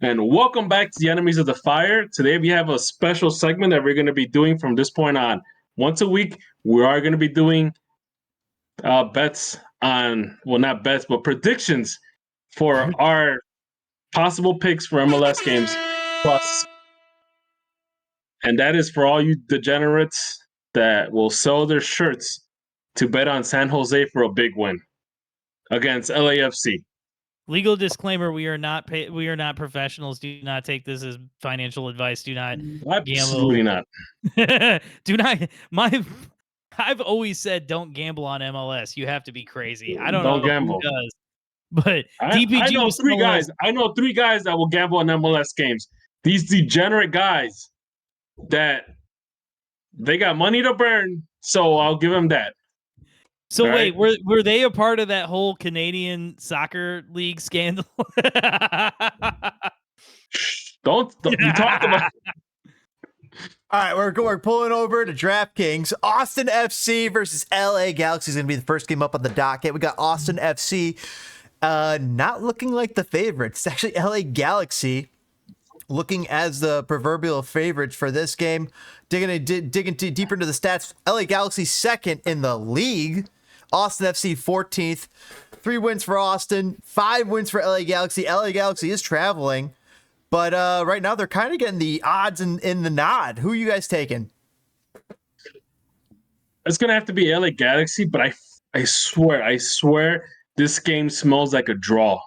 And welcome back to the Enemies of the Fire. Today we have a special segment that we're going to be doing from this point on. Once a week, we are going to be doing bets on, well, not bets, but predictions for our possible picks for MLS games. Plus, and that is for all you degenerates that will sell their shirts to bet on San Jose for a big win against LAFC. Legal disclaimer: we are not professionals. Do not take this as financial advice. Do not Absolutely gamble. not. Do not. I've always said don't gamble on MLS. You have to be crazy. I don't know gamble. who does, but DPG I know three guys. I know three guys that will gamble on MLS games. These degenerate guys that they got money to burn, so I'll give them that. So wait, were they a part of that whole Canadian soccer league scandal? Don't we talked about. All right, we're pulling over to DraftKings. Austin FC versus LA Galaxy is going to be the first game up on the docket. We got Austin FC not looking like the favorites. It's actually LA Galaxy looking as the proverbial favorites for this game. Digging deeper into the stats, LA Galaxy second in the league. Austin FC 14th. 3 wins for Austin, 5 wins for LA Galaxy. LA Galaxy is traveling, but right now they're kind of getting the odds in the nod. Who are you guys taking? It's going to have to be LA Galaxy, but I swear this game smells like a draw.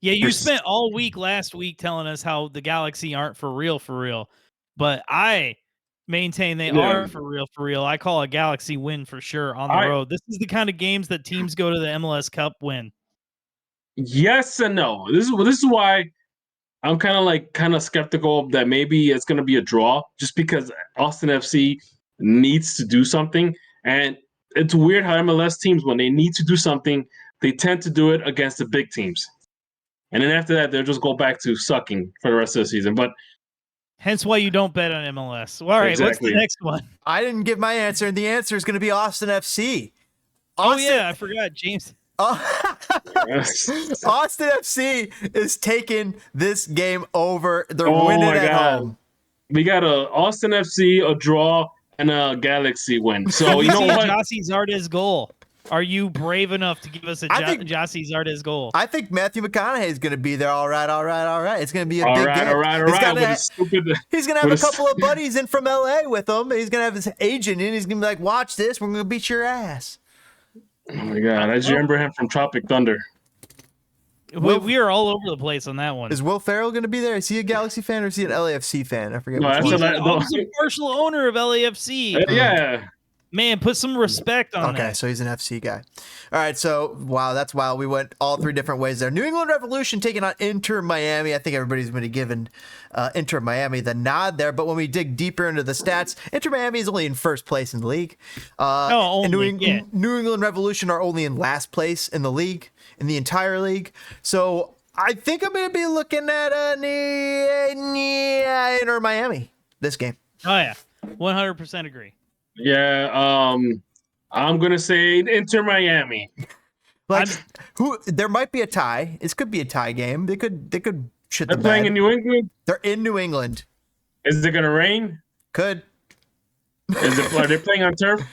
Yeah, you spent all week last week telling us how the Galaxy aren't for real. But I maintain they are for real. I call a Galaxy win for sure on the road. This is the kind of games that teams go to the MLS Cup win. Yes and no. This is why I'm kind of skeptical that maybe it's going to be a draw, just because Austin FC needs to do something. And it's weird how MLS teams, when they need to do something, they tend to do it against the big teams. And then after that, they'll just go back to sucking for the rest of the season. But hence why you don't bet on MLS. All right, exactly. What's the next one? I didn't give my answer, and the answer is going to be Austin FC. I forgot, James. Austin FC is taking this game over. They're winning at home. We got a Austin FC, a draw, and a Galaxy win. So you know what? Jossie Zardes goal. Are you brave enough to give us a Jossie Zardes goal? I think Matthew McConaughey is going to be there. All right. It's going to be a big game. All right. He's going to have a couple of buddies in from LA with him. He's going to have his agent in. He's going to be like, watch this. We're going to beat your ass. Oh, my God. I just remember him from Tropic Thunder. We are all over the place on that one. Is Will Ferrell going to be there? Is he a Galaxy fan or is he an LAFC fan? I forget. No, he's a partial owner of LAFC. Yeah. Man, put some respect on that. Okay, so he's an FC guy. All right, so, wow, that's wild. We went all 3 different ways there. New England Revolution taking on Inter Miami. I think everybody's been given Inter Miami the nod there, but when we dig deeper into the stats, Inter Miami is only in first place in the league. New England Revolution are only in last place in the league, in the entire league. So I think I'm going to be looking at Inter Miami this game. Oh, yeah, 100% agree. Yeah, I'm gonna say Inter Miami. There might be a tie. This could be a tie game. They could shit the bed. They're playing in New England. They're in New England. Is it gonna rain? Could. Are they playing on turf?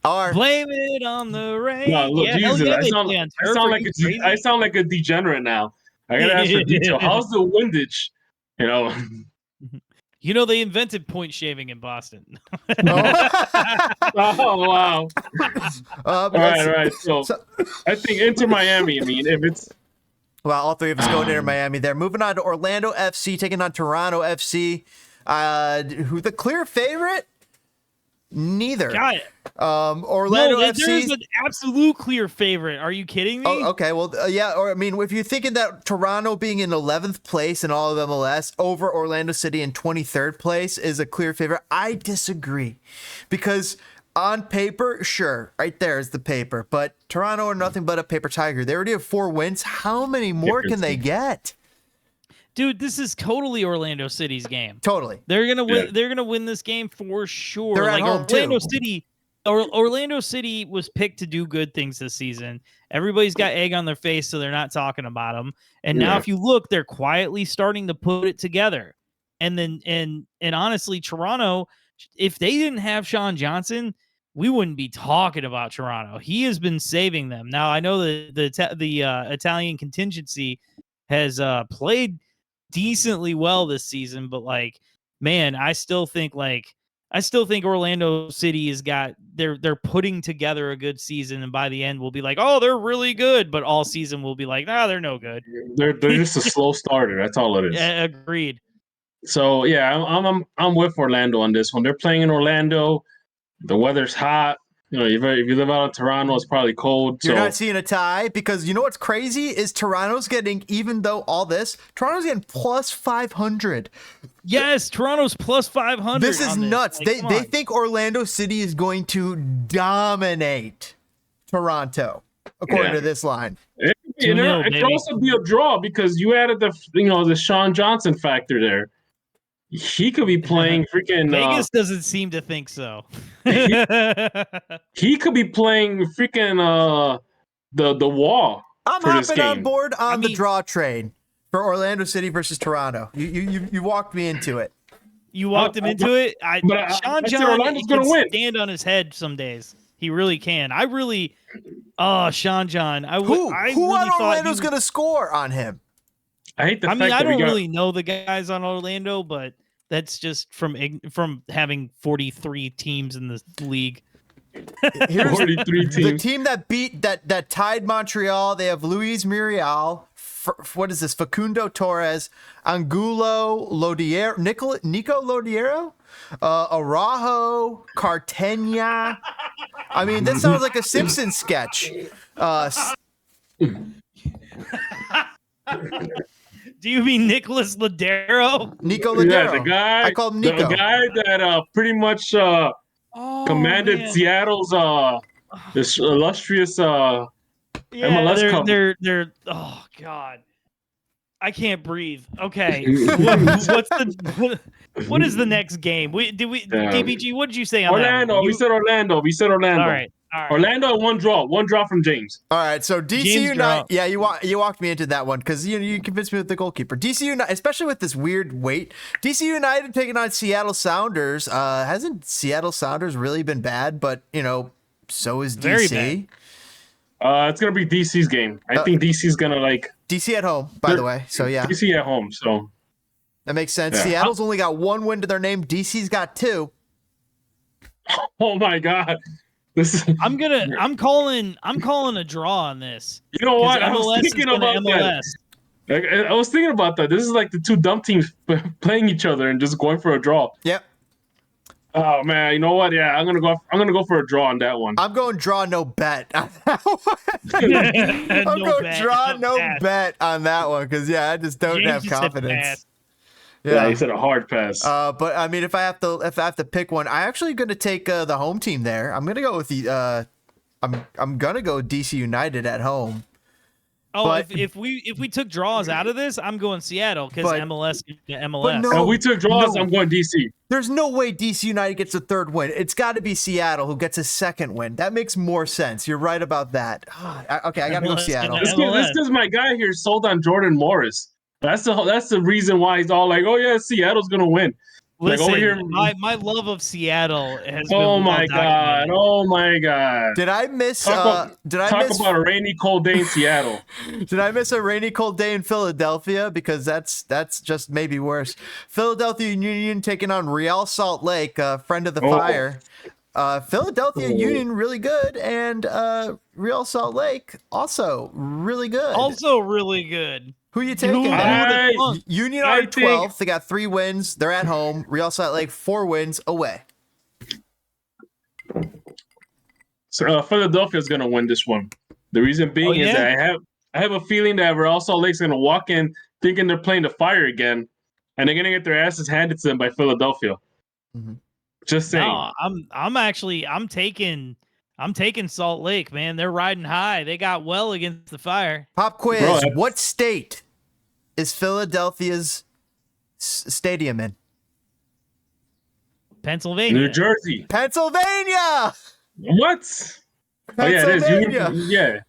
Blame it on the rain. No, look, Jesus, I sound like a degenerate now. I gotta ask for detail. How's the windage? You know, they invented point shaving in Boston. Oh, wow. All right. So I think Inter Miami. I mean, if it's... Well, all 3 of us going to Inter Miami there. Moving on to Orlando FC, taking on Toronto FC. Who the clear favorite? Neither. Got it. Orlando FC. There's an absolute clear favorite. Are you kidding me? Oh, okay. Well, yeah. Or I mean, if you're thinking that Toronto being in 11th place in all of MLS over Orlando City in 23rd place is a clear favorite, I disagree. Because on paper, sure, right there is the paper. But Toronto are nothing but a paper tiger. They already have 4 wins. How many more can they get? Dude, this is totally Orlando City's game. Totally. They're gonna win. Yeah. They're gonna win this game for sure. They're at home Orlando too. City. Orlando City was picked to do good things this season. Everybody's got egg on their face, so they're not talking about them. And now, if you look, they're quietly starting to put it together. And then, and honestly, Toronto, if they didn't have Sean Johnson, we wouldn't be talking about Toronto. He has been saving them. Now, I know the Italian contingency has played decently well this season, but like, man, I still think Orlando City has got they're putting together a good season, and by the end we'll be like, oh, they're really good, but all season we'll be like, nah, they're no good. They're just a slow starter. That's all it is. Yeah, agreed. So yeah, I'm with Orlando on this one. They're playing in Orlando. The weather's hot. You know, if you live out in Toronto, it's probably cold. You're not seeing a tie because you know what's crazy is Toronto's getting, even though all this, Toronto's getting plus 500. Yes, Toronto's plus 500. This is nuts. Like, they think Orlando City is going to dominate Toronto, according to this line. It could also be a draw because you added the Sean Johnson factor there. He could be playing freaking. Vegas doesn't seem to think so. He could be playing freaking the wall. I'm hopping on board on the draw train for Orlando City versus Toronto. You walked me into it. You walked him into it. Sean John can stand on his head some days. He really can. Sean John. Who on Orlando's going to score on him? I don't really know the guys on Orlando, but that's just from having 43 teams in the league. Here's 43 teams. The team that tied Montreal. They have Luis Muriel. What is this? Facundo Torres, Angulo Lodiero, Nico Lodiero, Araujo, Cartagena. I mean, this sounds like a Simpsons sketch. Do you mean Nicholas Lodero? Nico Lodero. Yeah, the guy. I call him Nico. The guy that pretty much commanded Seattle's this illustrious MLS Cup. They're oh god, I can't breathe. Okay, what is the next game? DBG? What did you say on Orlando? That? We said Orlando. All right. Orlando, one draw from James. All right, so DC United. Yeah, you walked me into that one because you convinced me with the goalkeeper. DC United, especially with this weird weight. DC United taking on Seattle Sounders. Hasn't Seattle Sounders really been bad? But so is DC. Very bad. It's gonna be DC's game. I think DC's gonna DC at home, by the way. So yeah, DC at home. So that makes sense. Yeah. Seattle's only got one win to their name. DC's got two. Oh my god. I'm calling a draw on this. You know what? I was thinking about that. I was thinking about that. This is like the two dumb teams playing each other and just going for a draw. Yep. Oh man, you know what? Yeah, I'm gonna go for a draw on that one. I'm going draw no bet. I'm going draw no bet on that one because I just don't have confidence. Yeah, he said a hard pass. But I mean, if I have to pick one, I'm actually going to take the home team there. I'm going to go with I'm going to go DC United at home. Oh, but, if we took draws out of this, I'm going Seattle because MLS. But no, if we took draws, I'm going DC. There's no way DC United gets a third win. It's got to be Seattle who gets a second win. That makes more sense. You're right about that. Okay, I got to go Seattle. This because my guy here sold on Jordan Morris. That's the reason why he's all like, oh yeah, Seattle's gonna win. Listen, like over here, my love of Seattle has oh been my god, oh my god. Did I miss? Talk about a rainy, cold day in Seattle. Did I miss a rainy, cold day in Philadelphia? Because that's just maybe worse. Philadelphia Union taking on Real Salt Lake, friend of the fire. Philadelphia Union really good, and Real Salt Lake also really good. Who are you taking? Union are 12th. They got 3 wins. They're at home. Real Salt Lake 4 wins away. So Philadelphia is going to win this one. The reason being is that I have a feeling that Real Salt Lake's going to walk in thinking they're playing the Fire again, and they're going to get their asses handed to them by Philadelphia. Mm-hmm. Just saying. No, I'm taking Salt Lake, man. They're riding high. They got well against the Fire. Pop quiz. What state is Philadelphia's stadium in? Pennsylvania. New Jersey. Pennsylvania. What? Oh yeah, it is. Pennsylvania. Yeah.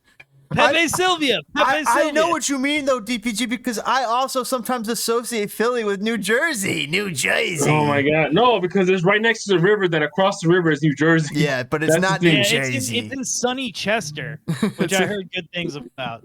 Pepe Sylvia. I know what you mean though, DPG, because I also sometimes associate Philly with New Jersey. New Jersey. Oh my God, no, because it's right next to the river. That across the river is New Jersey. Yeah, but it's That's not the New thing. Jersey. It's in sunny Chester, which I heard good things about.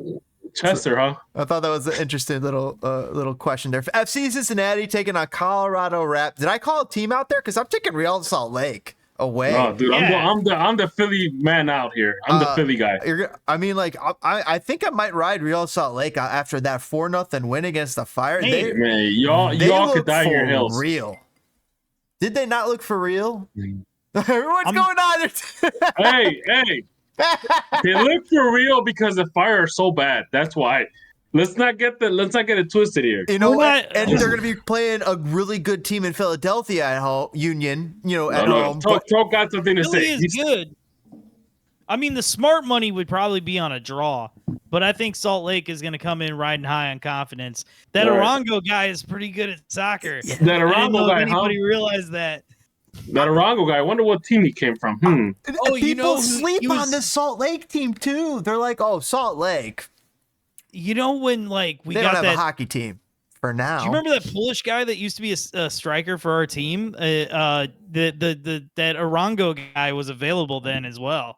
Chester, huh? I thought that was an interesting little question there. FC Cincinnati taking on Colorado Rap. Did I call a team out there? Because I'm taking Real Salt Lake away. Oh, dude, Yeah. I'm the Philly man out here. I'm the Philly guy. I mean, like, I think I might ride Real Salt Lake after that 4-0 win against the Fire. Hey, Man, y'all could die here, hills. Real. Did they not look for real? What's I'm- going on? Hey, they look for real because the Fire are so bad. That's why. Let's not get it twisted here. You know, We're not- and they're going to be playing a really good team in Philadelphia at home, Union. You know, at home. Troll got something to Philly say. is good. I mean, the smart money would probably be on a draw, but I think Salt Lake is going to come in riding high on confidence. That All right. Arango guy is pretty good at soccer. That I didn't Arango know if guy, huh? anybody realized that. That Arango guy. I wonder what team he came from. Oh, People you know, sleep he was- on this Salt Lake team too. They're like, oh, Salt Lake. You know when like we They don't got have that. a hockey team for now. Do you remember that Polish guy that used to be a striker for our team? That Arango guy was available then as well.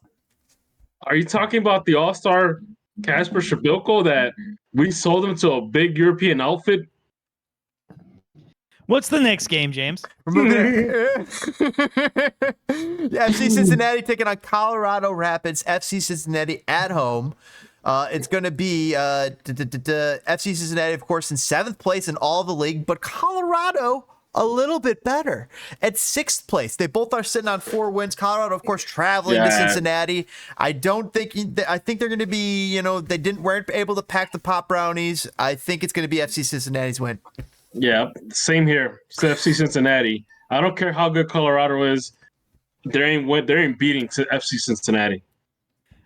Are you talking about the All-Star Kasper Shabilko that we sold him to a big European outfit? What's the next game, James? We're moving FC Cincinnati taking on Colorado Rapids. FC Cincinnati at home. It's going to be FC Cincinnati, of course, in 7th place in all of the league, but Colorado a little bit better at 6th place. They both are sitting on 4 wins. Colorado, of course, traveling to Cincinnati. I think they're going to be, they weren't able to pack the Pop Brownies. I think it's going to be FC Cincinnati's win. Yeah, same here. It's FC Cincinnati. I don't care how good Colorado is. They ain't beating FC Cincinnati.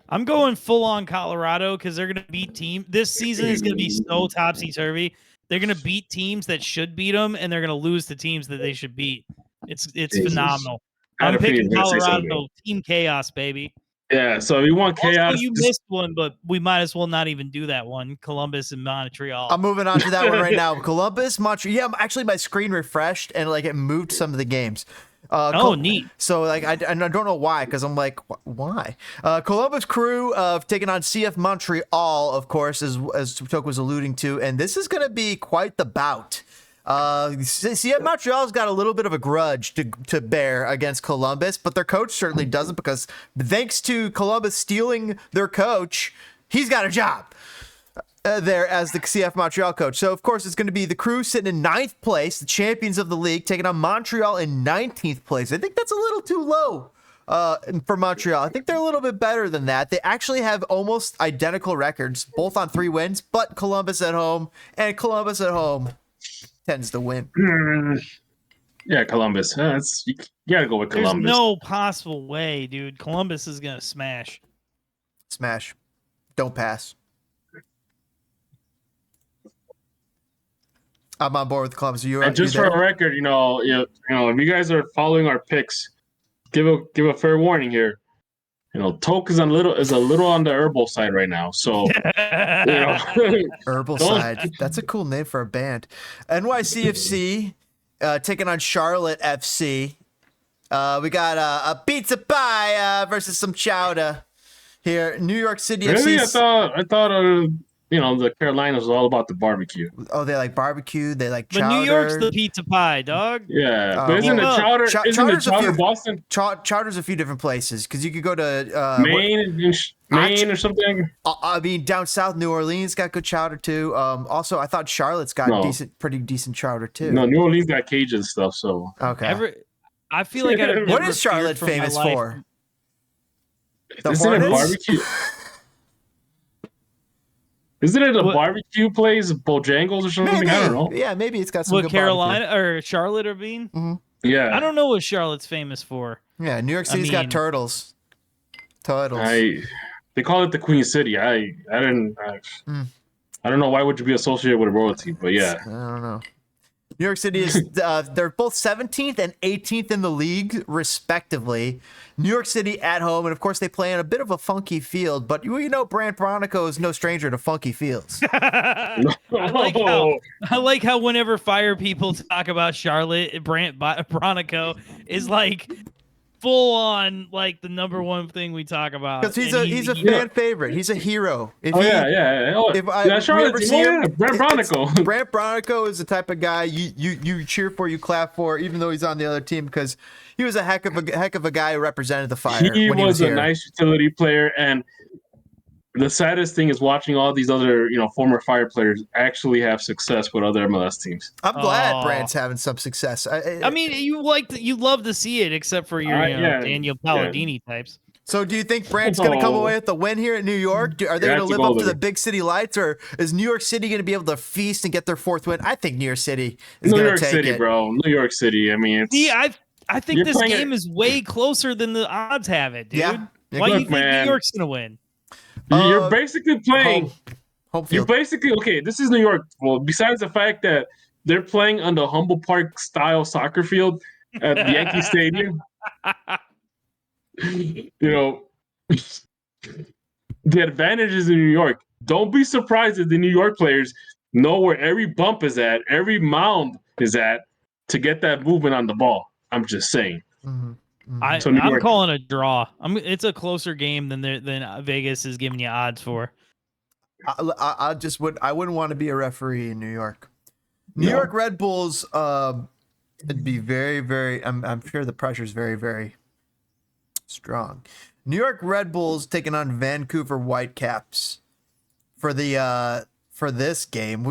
I'm going full on Colorado because they're going to beat team. This season is going to be so topsy turvy. They're going to beat teams that should beat them, and they're going to lose to teams that they should beat. It's phenomenal. I'm picking Colorado. Team chaos, baby. Yeah, so we want chaos. Also, you missed one, but we might as well not even do that one. Columbus and Montreal. I'm moving on to that one right now. Columbus, Montreal. Yeah, actually, my screen refreshed and it moved some of the games. Neat. So I don't know why, because I'm like, why? Columbus Crew taking on CF Montreal, of course, as Toke was alluding to, and this is going to be quite the bout. CF Montreal's got a little bit of a grudge to bear against Columbus, but their coach certainly doesn't, because thanks to Columbus stealing their coach, he's got a job there as the CF Montreal coach. So, of course, it's going to be the Crew sitting in 9th place, the champions of the league, taking on Montreal in 19th place. I think that's a little too low for Montreal. I think they're a little bit better than that. They actually have almost identical records, both on 3 wins, but Columbus at home, and Columbus at home tends to win. Yeah, Columbus. You got to go with Columbus. There's no possible way, dude. Columbus is going to smash. Smash. Don't pass. I'm on board with Columbus. And just for a record, if you guys are following our picks, give a fair warning here. Toke is a little on the herbal side right now. So Herbal side. That's a cool name for a band. NYCFC taking on Charlotte FC. We got a pizza pie versus some chowder here. New York City really? FC. I thought the Carolinas was all about the barbecue. Oh, they like barbecue. They like chowder. But New York's the pizza pie, dog. Yeah, but isn't the chowder? Isn't the chowder Boston? Chowder's a few different places, because you could go to Maine or something. I mean, down south, New Orleans got good chowder too. Also, I thought Charlotte's got pretty decent chowder too. No, New Orleans got Cajun stuff. So okay. I feel like what is Charlotte famous for? Isn't it barbecue? Isn't it a barbecue place, Bojangles or something? Maybe. I don't know. Yeah, maybe it's got some. What, good Carolina barbecue. or Charlotte are being? Mm-hmm. Yeah, I don't know what Charlotte's famous for. Yeah, New York City's got turtles. Turtles. They call it the Queen City. I don't know why would you be associated with royalty, but yeah. I don't know. New York City is they're both 17th and 18th in the league, respectively. New York City at home, and of course they play on a bit of a funky field. But you know, Brant Bronico is no stranger to funky fields. I like how whenever fire people talk about Charlotte, Brant Bronico is like full on like the number one thing we talk about. Because he's a fan favorite. He's a hero. Charlotte. Brant Bronico. Brant Bronico is the type of guy you cheer for, you clap for, even though he's on the other team, because he was a heck of a guy who represented the Fire. He when was a nice utility player, and the saddest thing is watching all these other, former Fire players actually have success with other MLS teams. I'm glad Brant's having some success. I mean, you love to see it, except for your Daniel Palladini types. So, do you think Brant's going to come away with the win here at New York? Are they going to live up to the big city lights, or is New York City going to be able to feast and get their fourth win? I think New York City is going to take it. New York City, bro. New York City. I mean, I think this game is way closer than the odds have it, dude. Yeah. Why do you think New York's going to win? You're basically playing. Home you're basically this is New York. Well, besides the fact that they're playing on the Humble Park style soccer field at the Yankee Stadium, the advantages in New York. Don't be surprised if the New York players know where every bump is at, every mound is at, to get that movement on the ball. I'm just saying. Mm-hmm. I'm calling a draw. It's a closer game than Vegas is giving you odds for. I wouldn't want to be a referee in New York. New York Red Bulls. It'd be very, very. I'm sure the pressure is very, very strong. New York Red Bulls taking on Vancouver Whitecaps for this game.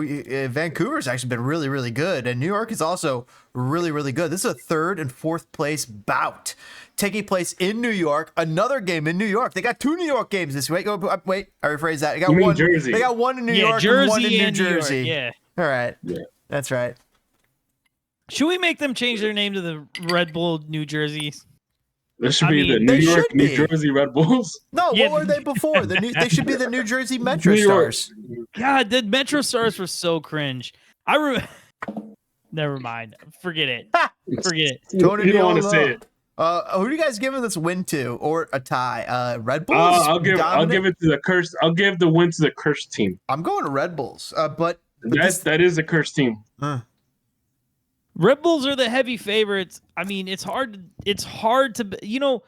Vancouver's actually been really, really good, and New York is also really, really good. This is a third and fourth place bout taking place in New York. Another game in New York. They got two New York games this week. Wait, I rephrase that. They got one. Jersey. They got one in New York Jersey and one in New New Jersey. York, yeah. All right. Yeah. That's right. Should we make them change their name to the Red Bull New Jersey? This should be the New York, New Jersey Red Bulls. No, what were they before? They should be the New Jersey Metro Stars. God, the Metro Stars were so cringe. Never mind. Forget it. Forget it. Tony, you don't want to say it. Who do you guys giving this win to, or a tie? Red Bulls. I'll give it to the cursed. I'll give the win to the cursed team. I'm going to Red Bulls. But that is a cursed team. Red Bulls are the heavy favorites. I mean, it's hard to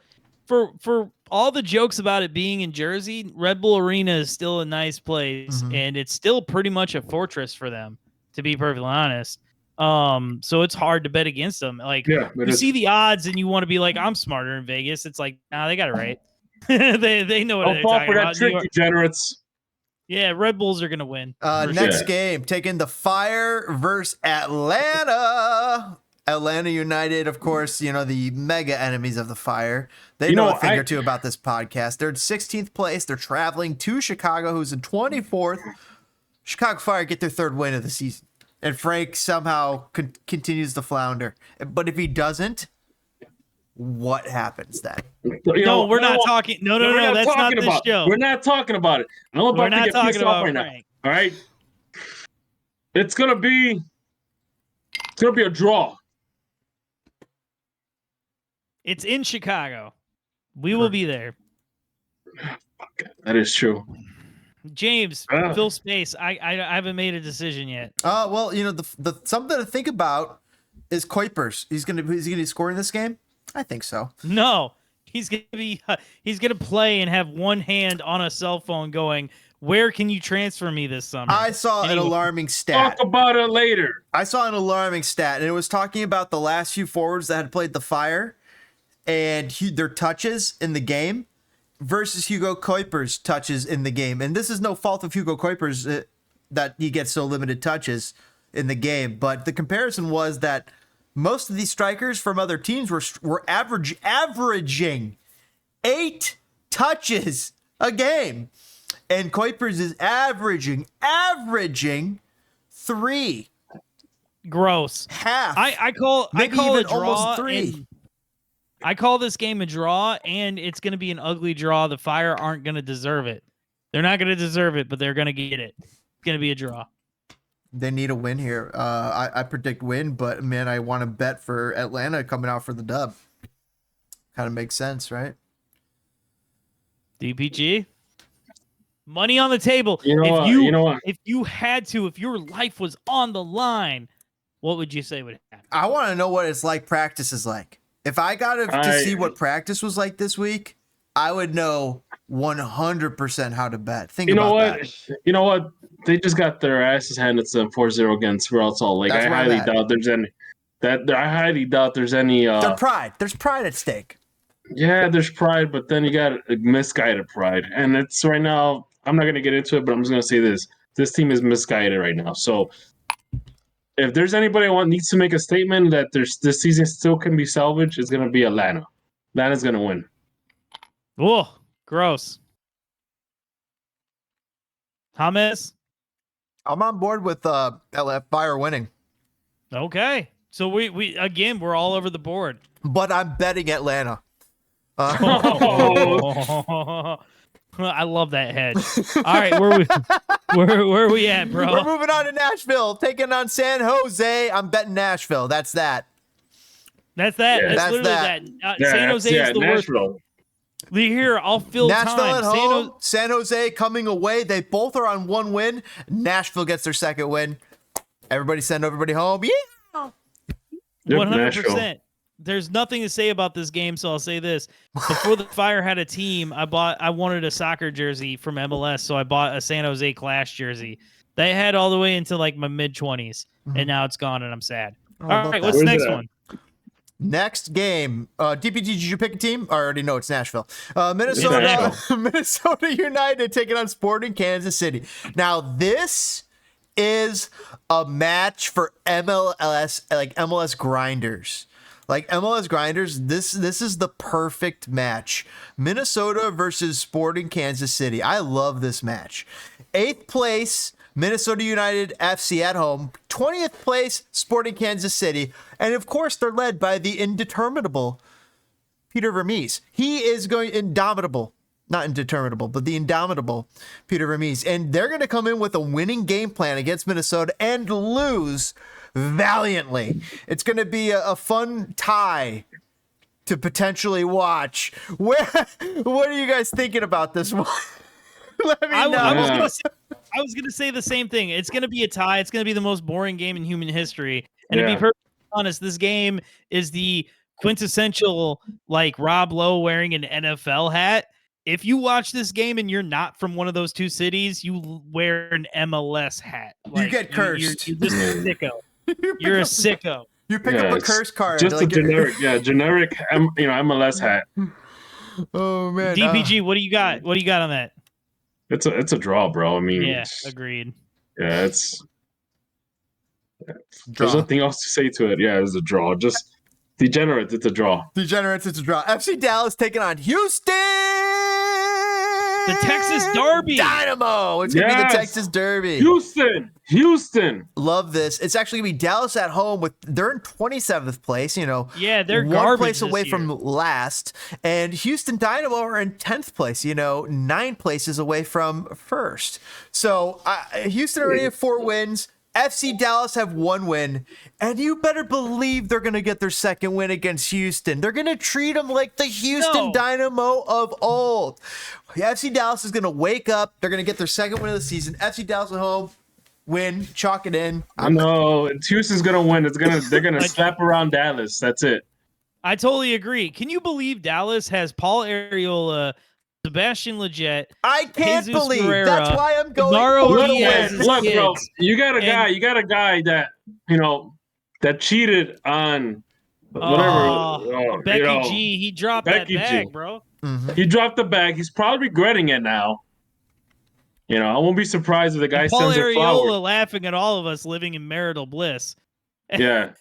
for all the jokes about it being in Jersey, Red Bull Arena is still a nice place, and it's still pretty much a fortress for them, to be perfectly honest. So it's hard to bet against them. Like, you see the odds and you want to be like, I'm smarter in Vegas. It's like, nah, they got it right. they know what they're talking about. Don't fall for that trick, degenerates. Yeah, Red Bulls are going to win. Next game, taking the Fire versus Atlanta. Atlanta United, of course, the mega enemies of the Fire. They know a thing or two about this podcast. They're in 16th place. They're traveling to Chicago, who's in 24th. Chicago Fire get their third win of the season. And Frank somehow continues to flounder. But if he doesn't, what happens then? We're not talking. No, that's not this show. We're not talking about it. I'm about to get pissed off right now. All right, it's gonna be a draw. It's in Chicago. We will be there. That is true. James, fill space. I haven't made a decision yet. Well, the something to think about is Kuipers. Is he gonna score in this game? I think so. No, he's gonna play and have one hand on a cell phone going, where can you transfer me this summer? I saw an alarming stat. Talk about it later. I saw an alarming stat, and it was talking about the last few forwards that had played the Fire and their touches in the game versus Hugo Kuipers' touches in the game. And this is no fault of Hugo Kuipers that he gets so limited touches in the game, but the comparison was that most of these strikers from other teams were averaging 8 touches a game. And Kuipers is averaging 3. Gross. Half. I call a draw. Almost 3. I call this game a draw, and it's going to be an ugly draw. The Fire aren't going to deserve it. They're not going to deserve it, but they're going to get it. It's going to be a draw. They need a win here. I predict win, but man, I want to bet for Atlanta coming out for the dub. Kind of makes sense, right? DPG, money on the table. You know what? If you had to, if your life was on the line, what would you say would happen? I want to know what it's like. Practice is like. If I got to see what practice was like this week, I would know 100% how to bet. You know what? They just got their asses handed to them 4-0 against Real Salt Lake. I highly doubt there's any. I highly doubt there's any. Their pride. There's pride at stake. Yeah, there's pride, but then you got misguided pride, and it's right now. I'm not going to get into it, but I'm just going to say this: this team is misguided right now. So, if there's anybody needs to make a statement that this season still can be salvaged, it's going to be Atlanta. Atlanta's going to win. Oh, gross. James? I'm on board with LF Fire winning. Okay. So we again, we're all over the board. But I'm betting Atlanta. I love that hedge. All right, where are we at, bro? We're moving on to Nashville, taking on San Jose. I'm betting Nashville. That's that. That's that. Yeah. That's literally that. San Jose is the Nashville. worst. Here, I'll fill Nashville time. at home, San Jose coming away. They both are on one win. Nashville gets their second win. Everybody send everybody home. Yeah. 100%. There's nothing to say about this game, so I'll say this. Before the Fire had a team, I wanted a soccer jersey from MLS, so I bought a San Jose Clash jersey. They had all the way into like my mid-20s, and now it's gone, and I'm sad. All right, what's the next one? Next game. DPG, did you pick a team? I already know it's Nashville. Minnesota United taking on Sporting Kansas City. Now, this is a match for MLS, like MLS grinders. Like MLS grinders, this is the perfect match. Minnesota versus Sporting Kansas City. I love this match. 8th place, Minnesota United FC at home. 20th place, Sporting Kansas City. And of course, they're led by the indeterminable Peter Vermees. He is going indomitable. Not indeterminable, but the indomitable Peter Vermees. And they're going to come in with a winning game plan against Minnesota and lose valiantly. It's going to be a fun tie to potentially watch. What are you guys thinking about this one? Let me know. I was gonna say the same thing. It's gonna be a tie. It's gonna be the most boring game in human history. And to be perfectly honest, this game is the quintessential like Rob Lowe wearing an NFL hat. If you watch this game and you're not from one of those two cities, you wear an MLS hat. Like, you get cursed. You're just a sicko. You're a sicko. You pick up a curse card. Just like a generic, MLS hat. Oh man. DPG, what do you got? What do you got on that? It's a draw, bro. I mean, yeah, agreed. Yeah, there's nothing else to say to it. Yeah, it's a draw. Just degenerate. It's a draw. Degenerates. It's a draw. FC Dallas taking on Houston. The Texas Derby. Dynamo. It's going to be the Texas Derby. Houston. Love this. It's actually going to be Dallas at home. They're in 27th place, Yeah, they're one place away from last. And Houston Dynamo are in 10th place, 9 places away from first. So Houston already have 4 wins. FC Dallas have 1 win, and you better believe they're going to get their second win against Houston. They're going to treat them like the Houston Dynamo of old. FC Dallas is going to wake up. They're going to get their second win of the season. FC Dallas at home, win, chalk it in. No, Houston's going to win. They're going to slap around Dallas. That's it. I totally agree. Can you believe Dallas has Paul Arriola, Sebastian Lletget? I can't believe. Ferreira, that's why I'm going. Look, bro. You got a guy that that cheated on whatever. Becky G. He dropped that bag, bro. Mm-hmm. He dropped the bag. He's probably regretting it now. I won't be surprised if the guy sends a flower. Paul Arriola laughing at all of us living in marital bliss. Yeah.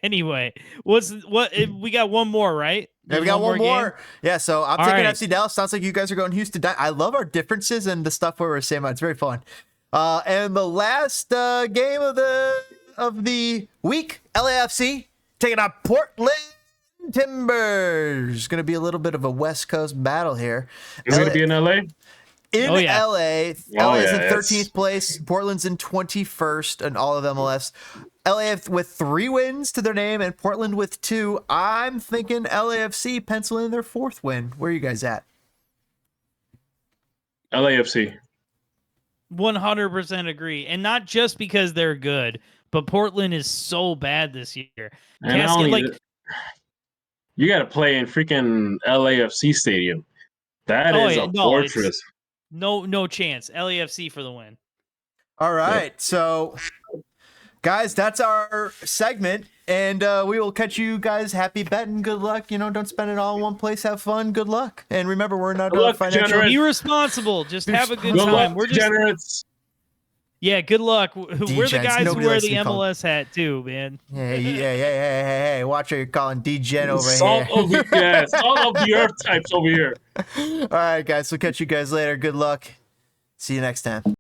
Anyway, we got one more, right? Yeah, we got one more. Yeah, so I'm taking right. FC Dallas. Sounds like you guys are going Houston. I love our differences and the stuff where we're saying about. It's very fun. And the last game of the week, LAFC taking on Portland Timbers. Going to be a little bit of a West Coast battle here. Is it going to be in LA? In Oh, yeah. LA, Oh, LA is yeah, in 13th place. Portland's in 21st in all of MLS. LA with 3 wins to their name and Portland with 2. I'm thinking LAFC pencil in their 4th win. Where are you guys at? LAFC. 100% agree. And not just because they're good, but Portland is so bad this year. And not only you got to play in freaking LAFC stadium. That is a fortress. No chance. LAFC for the win. All right. So, guys, that's our segment. And we will catch you guys. Happy betting. Good luck. You know, don't spend it all in one place. Have fun. Good luck. And remember, we're not financial. Be responsible. Just have a good Good time. luck, We're just degenerates. Yeah, good luck. We're the guys who wear the MLS hat too, man. Hey, watch what you're calling degen over Salt here. Salt of the earth types over here. All right, guys. We'll catch you guys later. Good luck. See you next time.